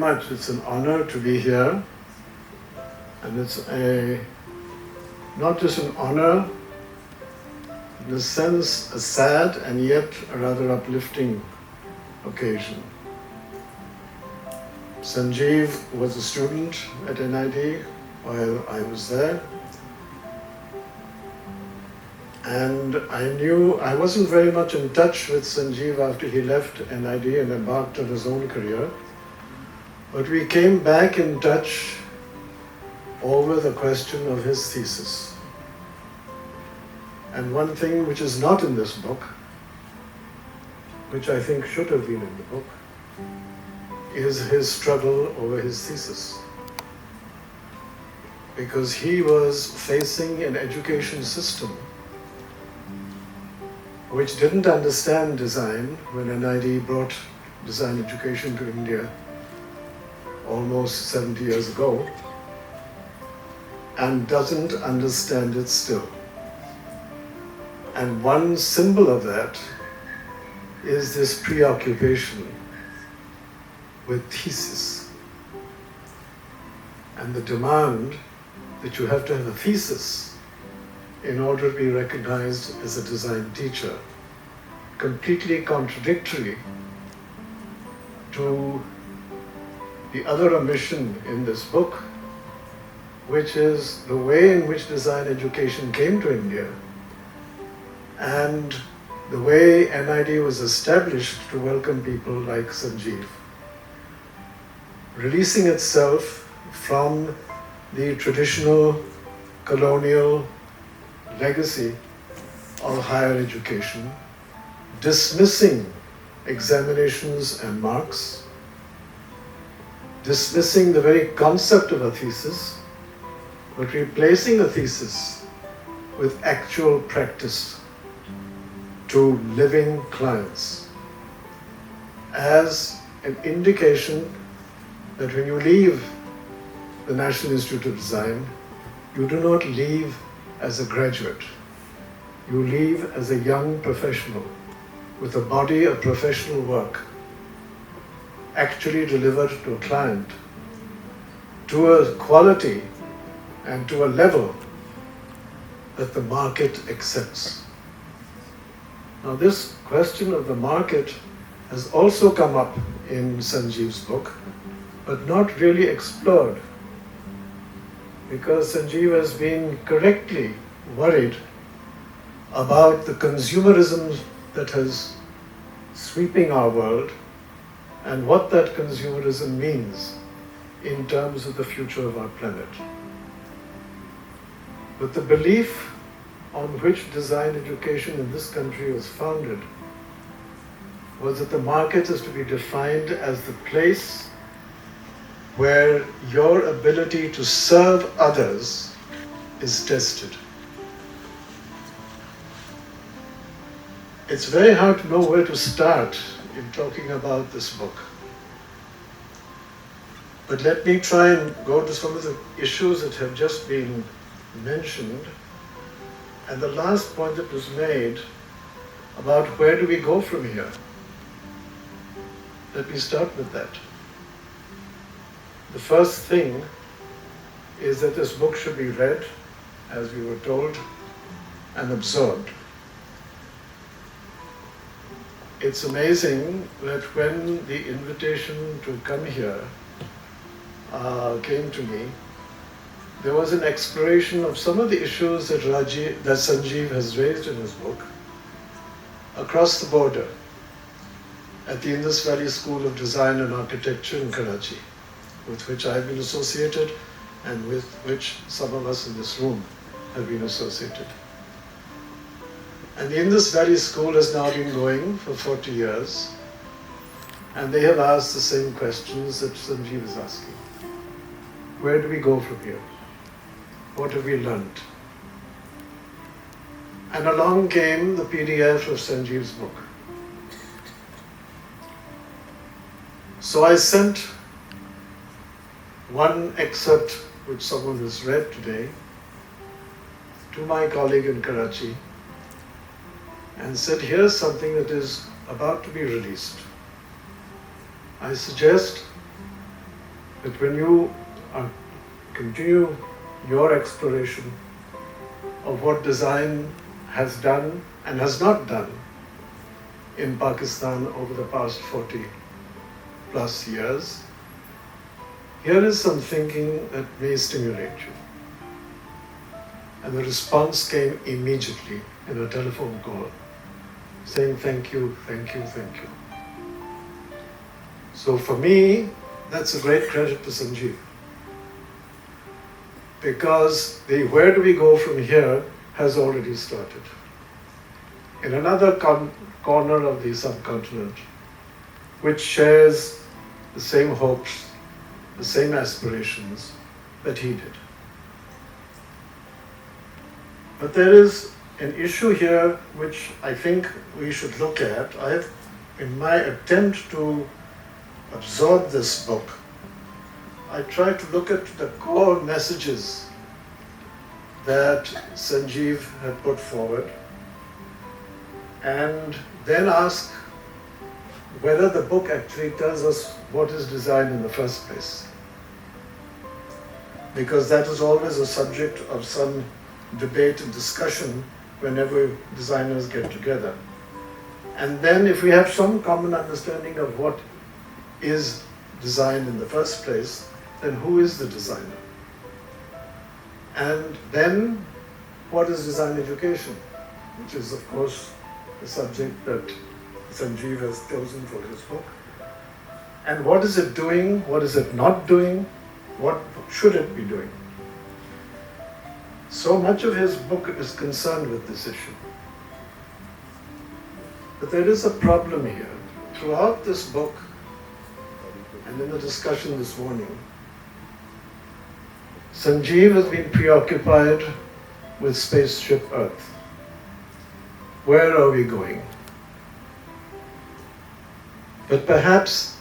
much. It's an honor to be here. And it's not just an honor, in a sense, a sad and yet a rather uplifting occasion. Sanjeev was a student at NID while I was there. And I wasn't very much in touch with Sanjeev after he left NID and embarked on his own career. But we came back in touch over the question of his thesis. And one thing which is not in this book, which I think should have been in the book, is his struggle over his thesis. Because he was facing an education system which didn't understand design when NID brought design education to India almost 70 years ago, and doesn't understand it still. And one symbol of that is this preoccupation with thesis and the demand that you have to have a thesis in order to be recognized as a design teacher, completely contradictory to the other omission in this book, which is the way in which design education came to India and the way NID was established to welcome people like Sanjeev, releasing itself from the traditional colonial legacy of higher education, dismissing examinations and marks, dismissing the very concept of a thesis, but replacing a thesis with actual practice to living clients as an indication that when you leave the National Institute of Design, you do not leave as a graduate. You leave as a young professional with a body of professional work actually delivered to a client to a quality and to a level that the market accepts. Now, this question of the market has also come up in Sanjeev's book, but not really explored, because Sanjeev has been correctly worried about the consumerism that is sweeping our world and what that consumerism means in terms of the future of our planet. But the belief on which design education in this country was founded was that the market is to be defined as the place where your ability to serve others is tested. It's very hard to know where to start in talking about this book. But let me try and go to some of the issues that have just been mentioned. And the last point that was made about where do we go from here. Let me start with that. The first thing is that this book should be read, as we were told, and absorbed. It's amazing that when the invitation to come here came to me, there was an exploration of some of the issues that Sanjeev has raised in his book across the border at the Indus Valley School of Design and Architecture in Karachi, with which I've been associated and with which some of us in this room have been associated. And the Indus Valley School has now been going for 40 years, and they have asked the same questions that Sanjeev is asking. Where do we go from here? What have we learned? And along came the PDF of Sanjeev's book. So I sent one excerpt, which someone has read today, to my colleague in Karachi and said, here's something that is about to be released. I suggest that when you continue your exploration of what design has done and has not done in Pakistan over the past 40 plus years, here is some thinking that may stimulate you. And the response came immediately in a telephone call, saying thank you, thank you, thank you. So for me, that's a great credit to Sanjeev. Because the where do we go from here has already started. In another corner of the subcontinent, which shares the same hopes, the same aspirations that he did. But there is an issue here which I think we should look at. In my attempt to absorb this book, I tried to look at the core messages that Sanjeev had put forward and then ask whether the book actually tells us what is design in the first place. Because that is always a subject of some debate and discussion whenever designers get together. And then if we have some common understanding of what is design in the first place, then who is the designer? And then what is design education? Which is of course the subject that Sanjeev has chosen for his book. And what is it doing? What is it not doing? What should it be doing? So much of his book is concerned with this issue. But there is a problem here. Throughout this book, and in the discussion this morning, Sanjeev has been preoccupied with spaceship Earth. Where are we going? But perhaps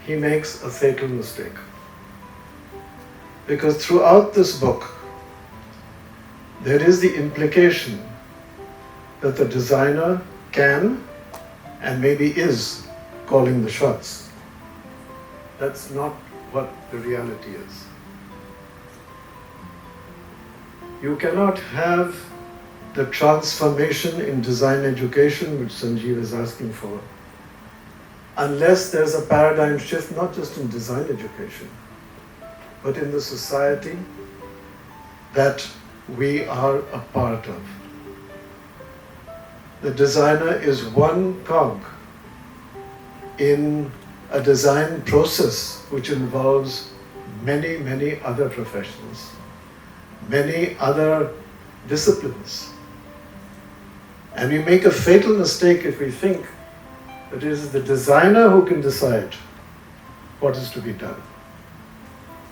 he makes a fatal mistake. Because throughout this book, there is the implication that the designer can and maybe is calling the shots. That's not what the reality is. You cannot have the transformation in design education, which Sanjeev is asking for, unless there's a paradigm shift, not just in design education, but in the society that we are a part of. The designer is one cog in a design process which involves many, many other professions, many other disciplines. And we make a fatal mistake if we think that it is the designer who can decide what is to be done.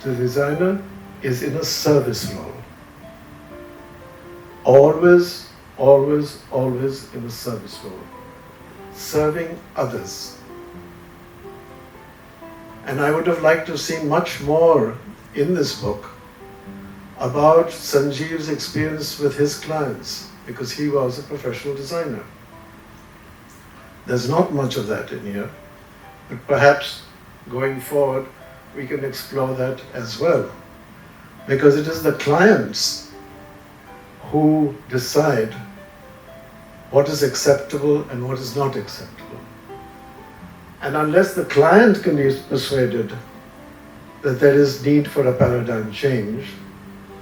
The designer is in a service role. Always, always, always in a service role. Serving others. And I would have liked to see much more in this book about Sanjeev's experience with his clients, because he was a professional designer. There's not much of that in here, but perhaps going forward we can explore that as well, because it is the clients who decide what is acceptable and what is not acceptable. And unless the client can be persuaded that there is need for a paradigm change,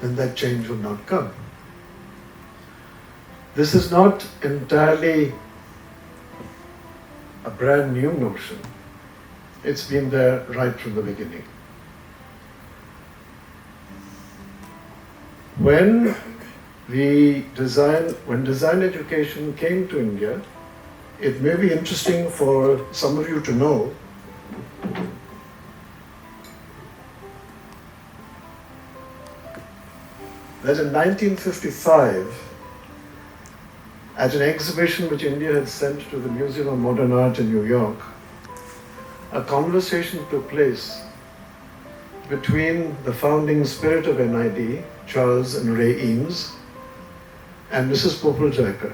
then that change will not come. This is not entirely a brand new notion. It's been there right from the beginning. When design education came to India, it may be interesting for some of you to know that in 1955, at an exhibition which India had sent to the Museum of Modern Art in New York, a conversation took place between the founding spirit of NID, Charles and Ray Eames, and Mrs. Popeljaker,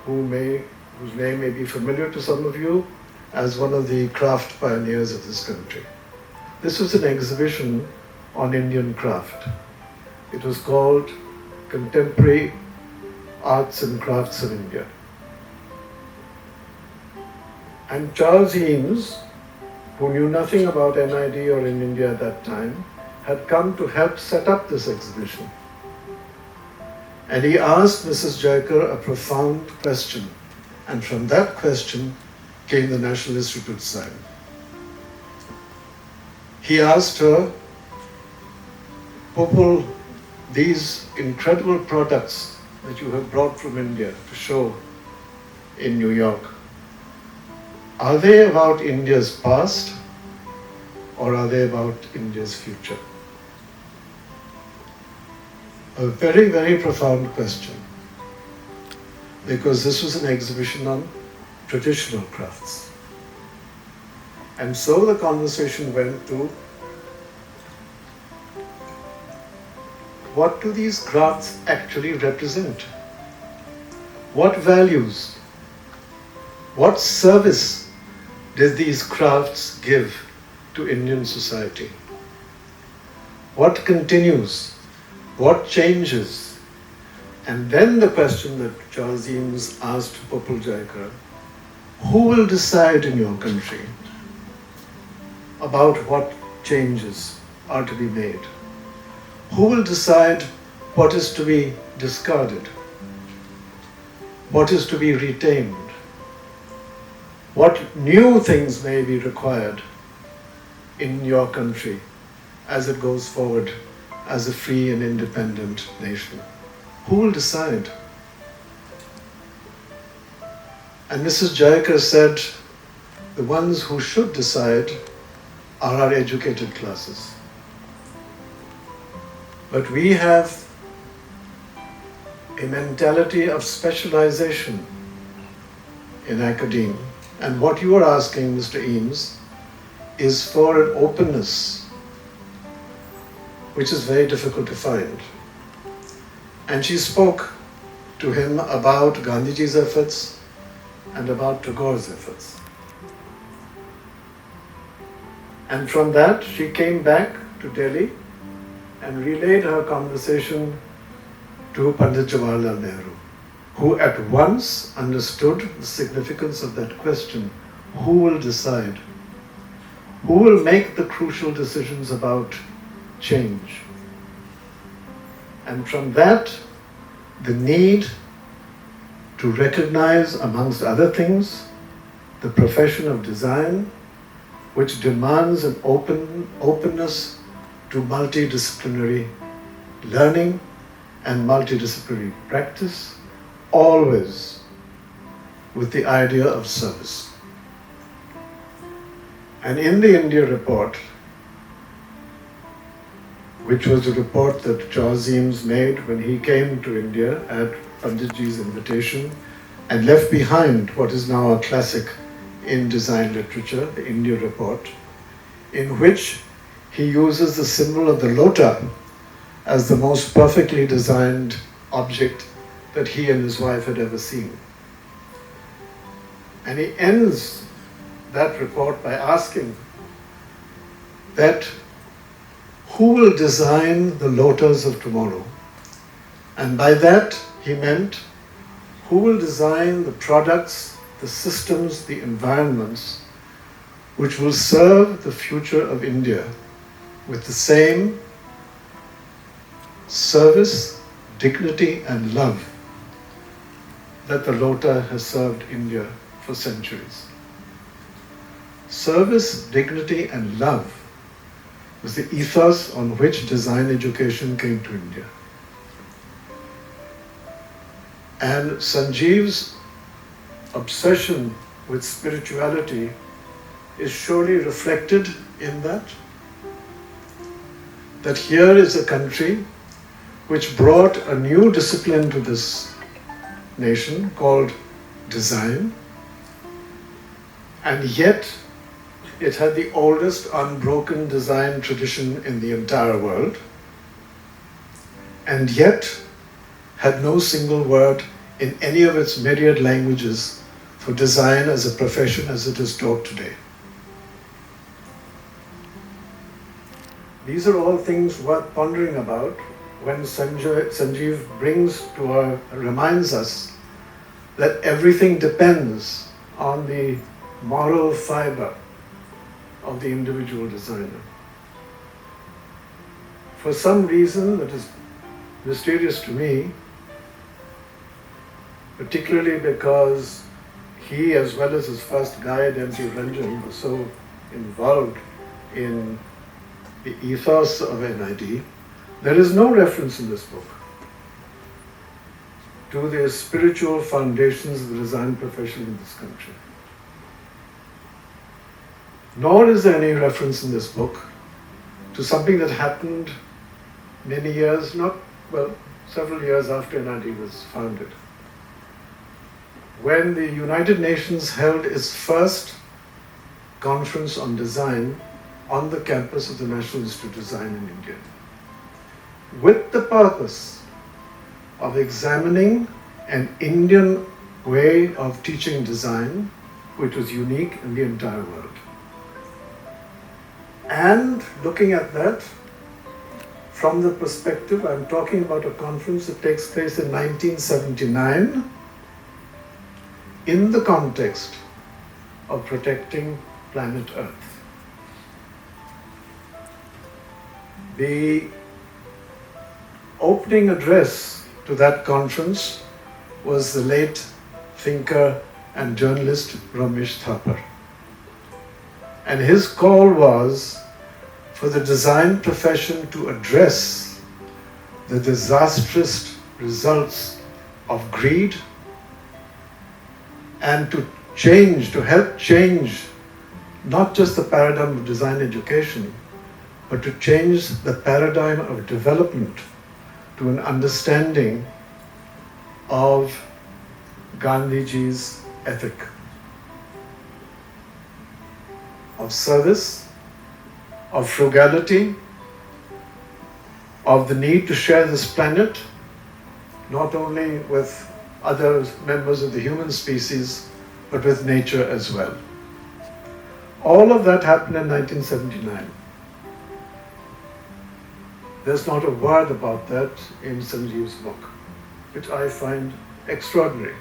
whose name may be familiar to some of you as one of the craft pioneers of this country. This was an exhibition on Indian craft. It was called Contemporary Arts and Crafts of India. And Charles Eames, who knew nothing about NID or in India at that time, had come to help set up this exhibition. And he asked Mrs. Jayakar a profound question. And from that question came the National Institute design. He asked her, Popul, these incredible products that you have brought from India to show in New York, are they about India's past or are they about India's future? A very, very profound question, because this was an exhibition on traditional crafts. And so the conversation went to, what do these crafts actually represent? What values, what service did these crafts give to Indian society? What continues? What changes? And then the question that Charles Eames asked Popul Jayakar, who will decide in your country about what changes are to be made? Who will decide what is to be discarded? What is to be retained? What new things may be required in your country as it goes forward as a free and independent nation? Who will decide? And Mrs. Jayakar said, the ones who should decide are our educated classes. But we have a mentality of specialization in academia. And what you are asking, Mr. Eames, is for an openness which is very difficult to find. And she spoke to him about Gandhiji's efforts and about Tagore's efforts. And from that, she came back to Delhi and relayed her conversation to Pandit Jawaharlal Nehru, who at once understood the significance of that question: who will decide? Who will make the crucial decisions about change? And from that, the need to recognize, amongst other things, the profession of design, which demands an openness to multidisciplinary learning and multidisciplinary practice, always with the idea of service. And in the India report, which was a report that Charles Eames made when he came to India at Panditji's invitation and left behind what is now a classic in design literature, the India report, in which he uses the symbol of the lota as the most perfectly designed object that he and his wife had ever seen. And he ends that report by asking that who will design the lotas of tomorrow? And by that he meant who will design the products, the systems, the environments which will serve the future of India with the same service, dignity and love that the lota has served India for centuries. Service, dignity and love was the ethos on which design education came to India. And Sanjeev's obsession with spirituality is surely reflected in that here is a country which brought a new discipline to this nation called design, and yet it had the oldest unbroken design tradition in the entire world, and yet had no single word in any of its myriad languages for design as a profession as it is taught today. These are all things worth pondering about when Sanjeev reminds us that everything depends on the moral fiber of the individual designer. For some reason that is mysterious to me, particularly because he, as well as his first guide, M.P. Ranjan, was so involved in the ethos of NID, there is no reference in this book to the spiritual foundations of the design profession in this country. Nor is there any reference in this book to something that happened many years, several years after NID was founded, when the United Nations held its first conference on design on the campus of the National Institute of Design in India, with the purpose of examining an Indian way of teaching design which was unique in the entire world. And looking at that from the perspective, I'm talking about a conference that takes place in 1979 in the context of protecting planet Earth. The opening address to that conference was the late thinker and journalist Ramesh Thapar. And his call was for the design profession to address the disastrous results of greed and to help change not just the paradigm of design education, but to change the paradigm of development to an understanding of Gandhiji's ethic of service, of frugality, of the need to share this planet not only with other members of the human species, but with nature as well. All of that happened in 1979. There's not a word about that in Sanjeev's book, which I find extraordinary.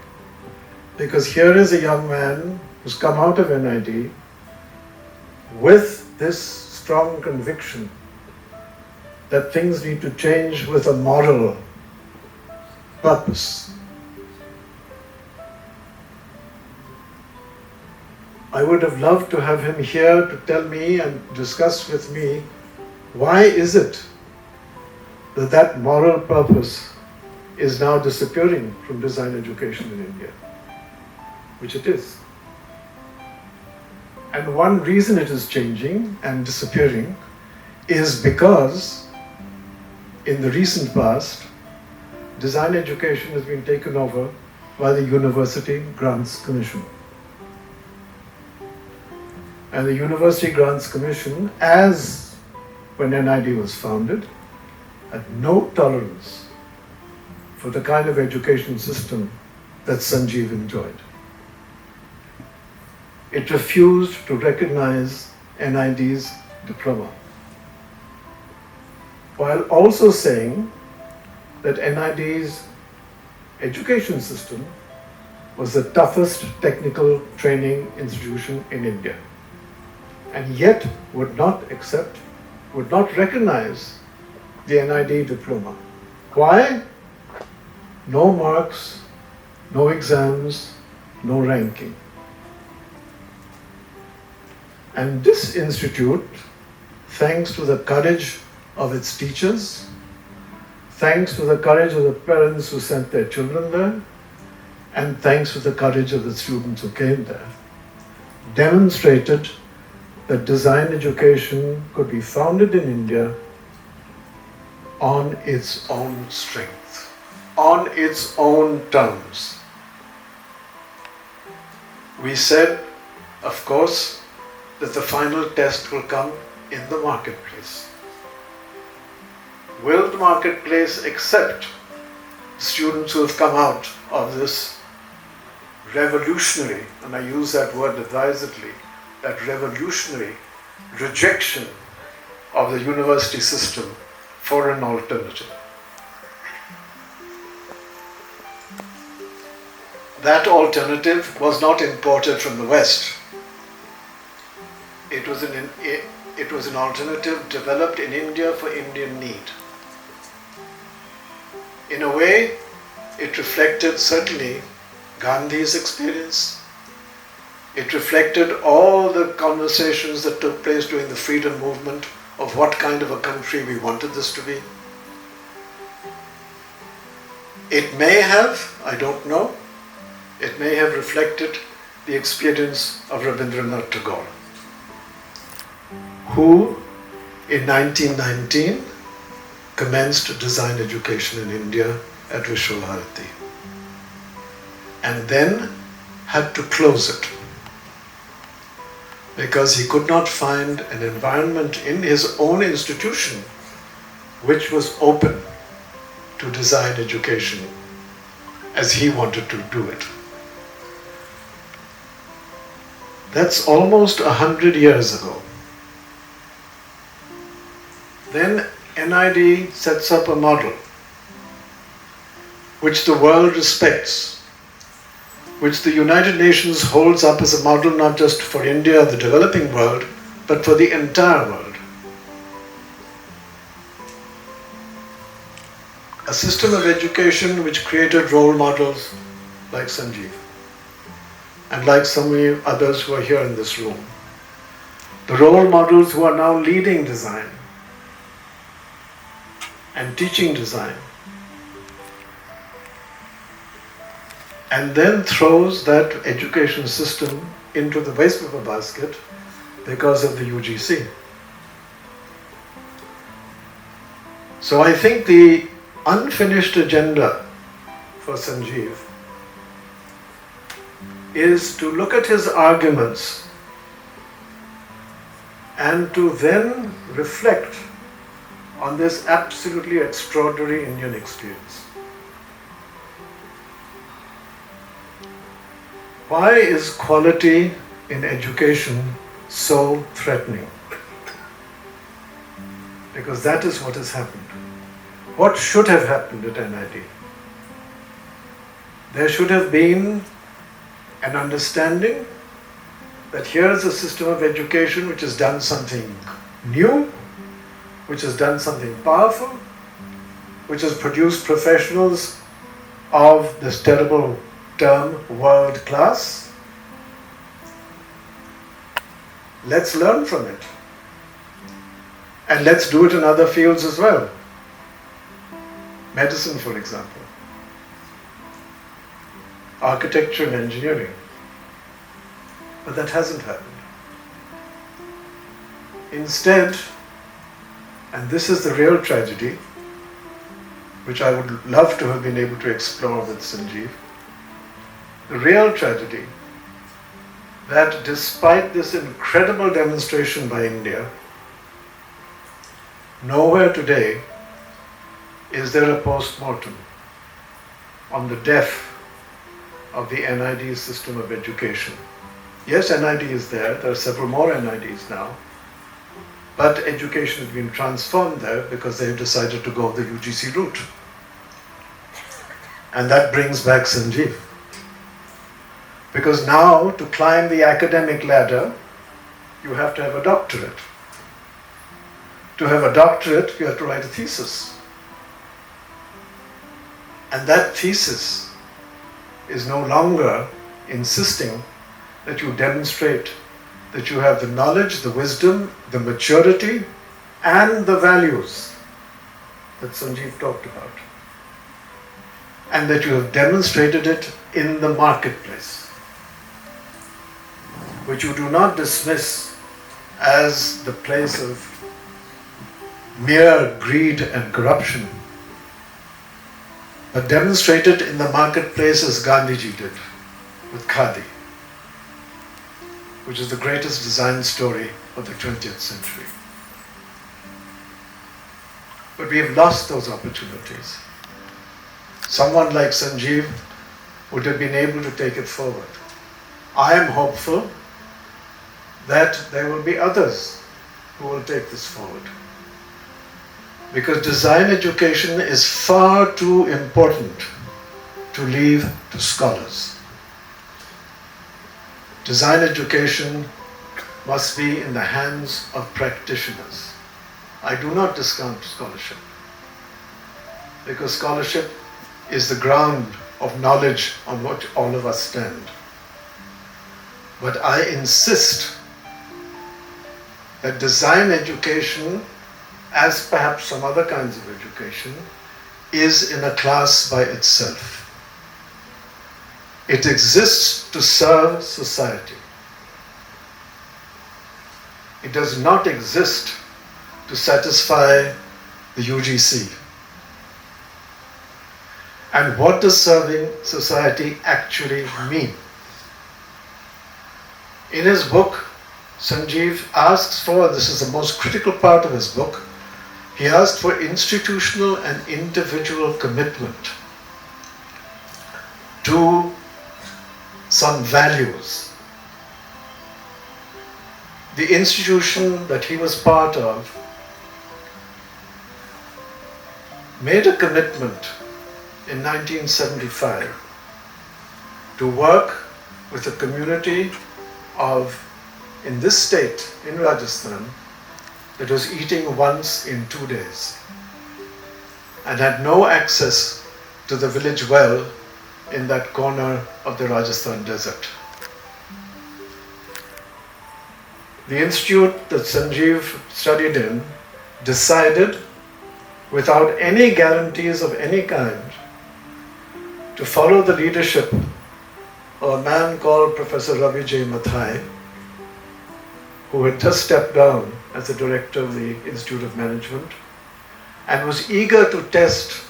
Because here is a young man who's come out of NID with this strong conviction that things need to change with a moral purpose. I would have loved to have him here to tell me and discuss with me why is it that that moral purpose is now disappearing from design education in India, which it is. And one reason it is changing and disappearing is because in the recent past, design education has been taken over by the University Grants Commission. And the University Grants Commission, as when NID was founded, had no tolerance for the kind of education system that Sanjeev enjoyed. It refused to recognize NID's diploma, while also saying that NID's education system was the toughest technical training institution in India, and yet would not recognize the NID diploma. Why? No marks, no exams, no ranking. And this institute, thanks to the courage of its teachers, thanks to the courage of the parents who sent their children there, and thanks to the courage of the students who came there, demonstrated that design education could be founded in India on its own strength, on its own terms. We said, of course, that the final test will come in the marketplace. Will the marketplace accept students who have come out of this revolutionary, and I use that word advisedly, that revolutionary rejection of the university system for an alternative. That alternative was not imported from the West. It was an alternative developed in India for Indian need. In a way, it reflected certainly Gandhi's experience. It reflected all the conversations that took place during the freedom movement of what kind of a country we wanted this to be. It may have, I don't know, it may have reflected the experience of Rabindranath Tagore, who in 1919 commenced design education in India at Vishwabharati and then had to close it because he could not find an environment in his own institution which was open to design education as he wanted to do it. That's almost 100 years ago. Then NID sets up a model which the world respects, which the United Nations holds up as a model not just for India, the developing world, but for the entire world. A system of education which created role models like Sanjeev and like so many others who are here in this room. The role models who are now leading design and teaching design, and then throws that education system into the waste paper basket because of the UGC. So I think the unfinished agenda for Sanjeev is to look at his arguments and to then reflect on this absolutely extraordinary Indian experience. Why is quality in education so threatening? Because that is what has happened. What should have happened at NID? There should have been an understanding that here is a system of education which has done something new, which has done something powerful, which has produced professionals of this terrible term, world class. Let's learn from it. And let's do it in other fields as well. Medicine, for example. Architecture and engineering. But that hasn't happened. Instead, and this is the real tragedy, which I would love to have been able to explore with Sanjeev, the real tragedy that despite this incredible demonstration by India, nowhere today is there a post-mortem on the death of the NID system of education. Yes, NID is there are several more NIDs now, but education has been transformed there because they've decided to go the UGC route. And that brings back Sanjeev. Because now, to climb the academic ladder, you have to have a doctorate. To have a doctorate, you have to write a thesis. And that thesis is no longer insisting that you demonstrate that you have the knowledge, the wisdom, the maturity, and the values that Sanjeev talked about. And that you have demonstrated it in the marketplace, which you do not dismiss as the place of mere greed and corruption, but demonstrate it in the marketplace as Gandhiji did with Khadi, which is the greatest design story of the 20th century. But we have lost those opportunities. Someone like Sanjeev would have been able to take it forward. I am hopeful that there will be others who will take this forward. Because design education is far too important to leave to scholars. Design education must be in the hands of practitioners. I do not discount scholarship, because scholarship is the ground of knowledge on which all of us stand. But I insist that design education, as perhaps some other kinds of education, is in a class by itself. It exists to serve society. It does not exist to satisfy the UGC. And what does serving society actually mean? In his book, Sanjeev asks for, this is the most critical part of his book, he asked for institutional and individual commitment to some values. The institution that he was part of made a commitment in 1975 to work with a community of, in this state, in Rajasthan, that was eating once in 2 days and had no access to the village well in that corner of the Rajasthan desert. The institute that Sanjeev studied in decided, without any guarantees of any kind, to follow the leadership of a man called Professor Ravi J. Mathai, who had just stepped down as the director of the Institute of Management and was eager to test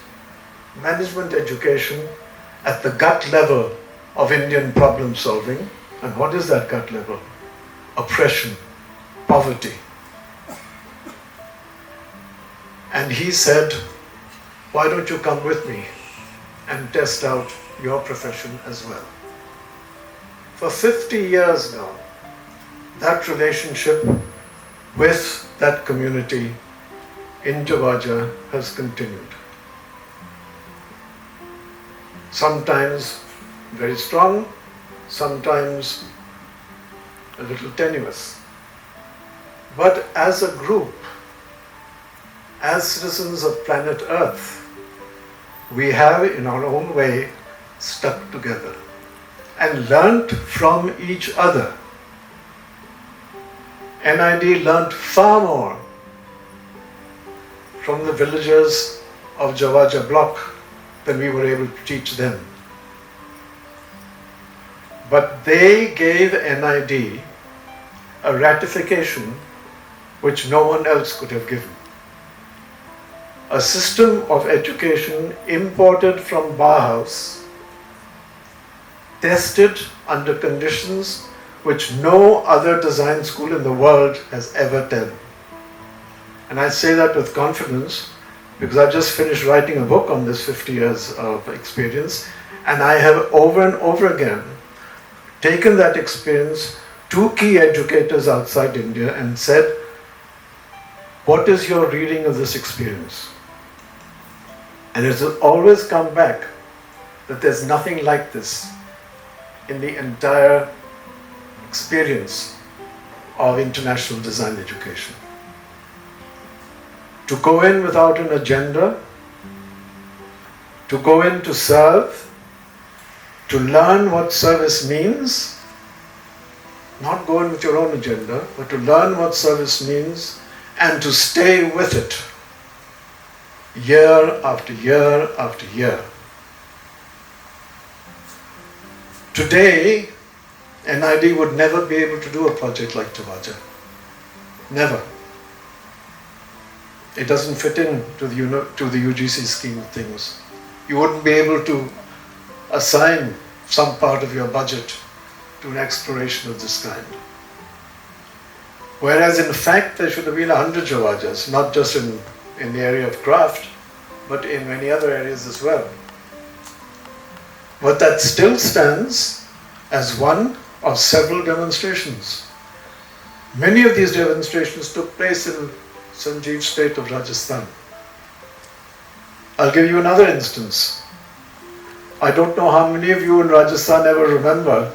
management education at the gut level of Indian problem solving. And what is that gut level? Oppression, poverty. And he said, why don't you come with me and test out your profession as well? For 50 years now, that relationship with that community in Javaja has continued. Sometimes very strong, sometimes a little tenuous. But as a group, as citizens of planet Earth, we have in our own way stuck together and learnt from each other. NID learnt far more from the villagers of Javaja block than we were able to teach them. But they gave NID a ratification which no one else could have given. A system of education imported from Bauhaus, tested under conditions which no other design school in the world has ever done. And I say that with confidence because I've just finished writing a book on this 50 years of experience, and I have over and over again taken that experience to key educators outside India and said, what is your reading of this experience? And it has always come back that there's nothing like this in the entire experience of international design education. To go in without an agenda, to go in to serve, to learn what service means, not go in with your own agenda, but to learn what service means and to stay with it year after year after year. Today, NID would never be able to do a project like Javaja. Never. It doesn't fit in to the UGC scheme of things. You wouldn't be able to assign some part of your budget to an exploration of this kind. Whereas in fact there should have been 100 Javajas, not just in the area of craft, but in many other areas as well. But that still stands as one of several demonstrations Many of these demonstrations took place in Sanjeev state of Rajasthan. I'll give you another instance. I don't know how many of you in Rajasthan ever remember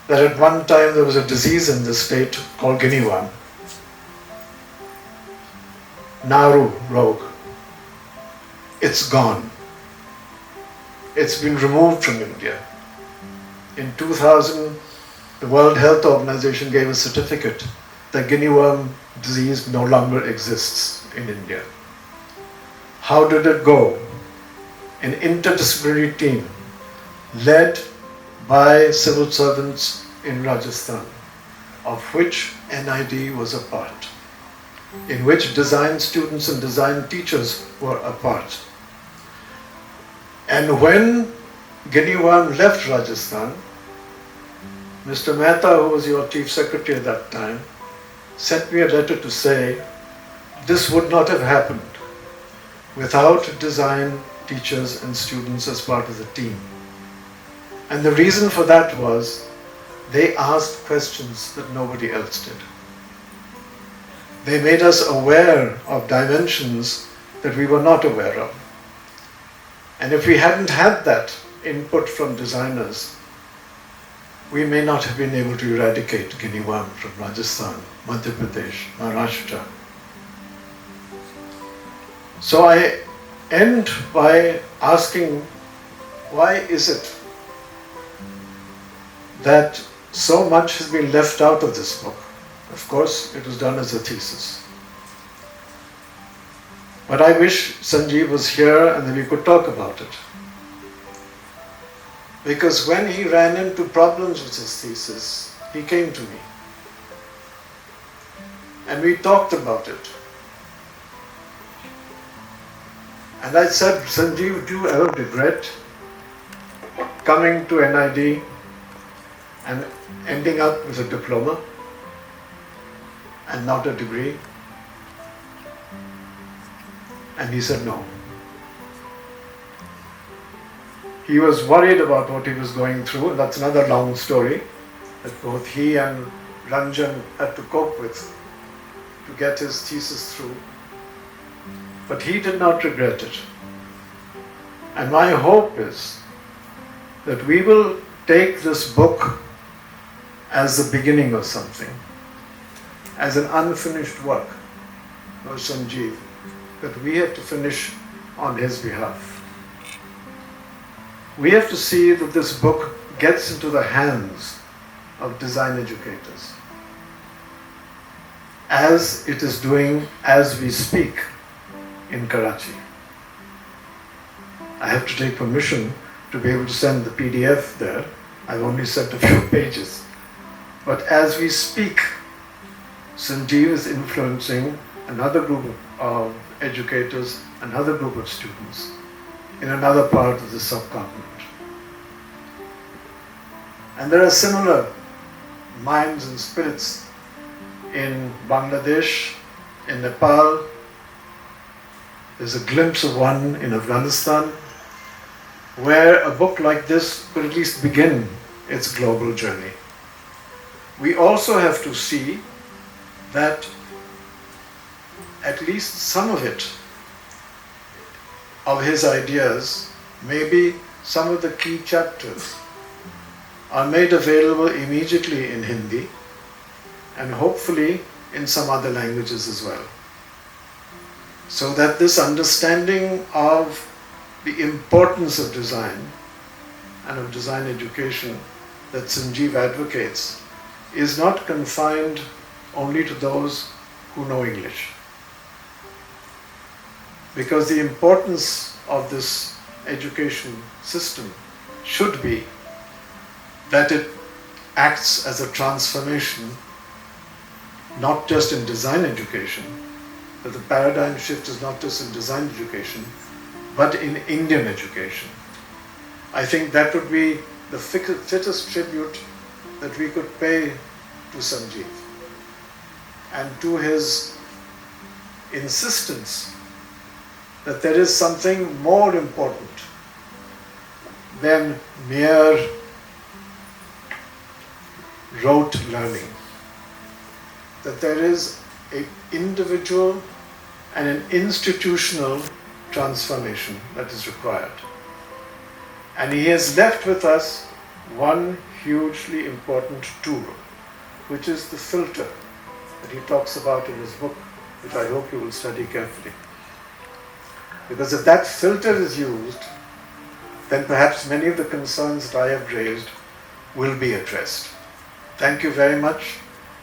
that at one time there was a disease in this state called guinea worm. Naru Rog. It's gone. It's been removed from India. In 2000, the World Health Organization gave a certificate that guinea worm disease no longer exists in India. How did it go? An interdisciplinary team led by civil servants in Rajasthan, of which NID was a part, in which design students and design teachers were a part. And when guinea worm left Rajasthan, Mr. Mehta, who was your chief secretary at that time, sent me a letter to say this would not have happened without design teachers and students as part of the team. And the reason for that was they asked questions that nobody else did. They made us aware of dimensions that we were not aware of. And if we hadn't had that input from designers, we may not have been able to eradicate guinea worm from Rajasthan, Madhya Pradesh, Maharashtra. So I end by asking, why is it that so much has been left out of this book? Of course, it was done as a thesis. But I wish Sanjeev was here and then we could talk about it. Because when he ran into problems with his thesis, he came to me. And we talked about it. And I said, Sanjeev, do you ever regret coming to NID and ending up with a diploma and not a degree? And he said no. He was worried about what he was going through. That's another long story that both he and Ranjan had to cope with to get his thesis through. But he did not regret it. And my hope is that we will take this book as the beginning of something, as an unfinished work of Sanjeev that we have to finish on his behalf. We have to see that this book gets into the hands of design educators, as it is doing as we speak in Karachi. I have to take permission to be able to send the PDF there. I've only sent a few pages. But as we speak, Sanjeev is influencing another group of educators, another group of students in another part of the subcontinent. And there are similar minds and spirits in Bangladesh, in Nepal. There's a glimpse of one in Afghanistan, where a book like this could at least begin its global journey. We also have to see that at least some of it, of his ideas, maybe some of the key chapters, are made available immediately in Hindi and hopefully in some other languages as well. So that this understanding of the importance of design and of design education that Sanjeev advocates is not confined only to those who know English. Because the importance of this education system should be that it acts as a transformation, not just in design education, that the paradigm shift is not just in design education, but in Indian education. I think that would be the fittest tribute that we could pay to Sanjeev and to his insistence that there is something more important than mere rote learning. that there is an individual and an institutional transformation that is required. And he has left with us one hugely important tool, which is the filter that he talks about in his book, which I hope you will study carefully. Because if that filter is used, then perhaps many of the concerns that I have raised will be addressed. Thank you very much,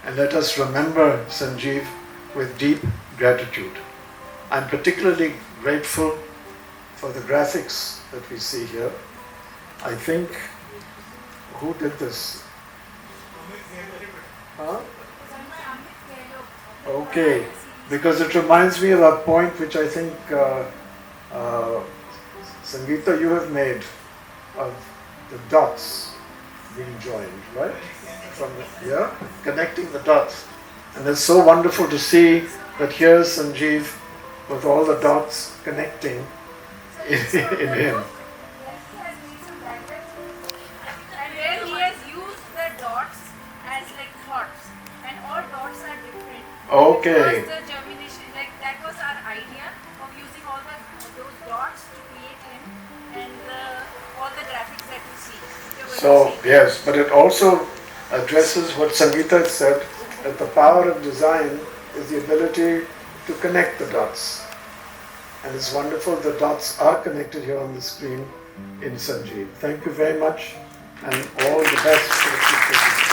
and let us remember Sanjeev with deep gratitude. I'm particularly grateful for the graphics that we see here. I think, who did this? Huh? Okay, because it reminds me of a point which I think Sangeeta, you have made of the dots being joined, right? From here, connecting the dots. And it's so wonderful to see that here's Sanjeev with all the dots connecting in him. And where he has used the dots as like thoughts, and all dots are different. Okay. Because the germination, like that was our idea of using all those dots to create him, and all the graphics that you see. So, yes, but it also addresses what Sangeeta said, that the power of design is the ability to connect the dots. And it's wonderful the dots are connected here on the screen in Sanjeev. Thank you very much, and all the best for the future.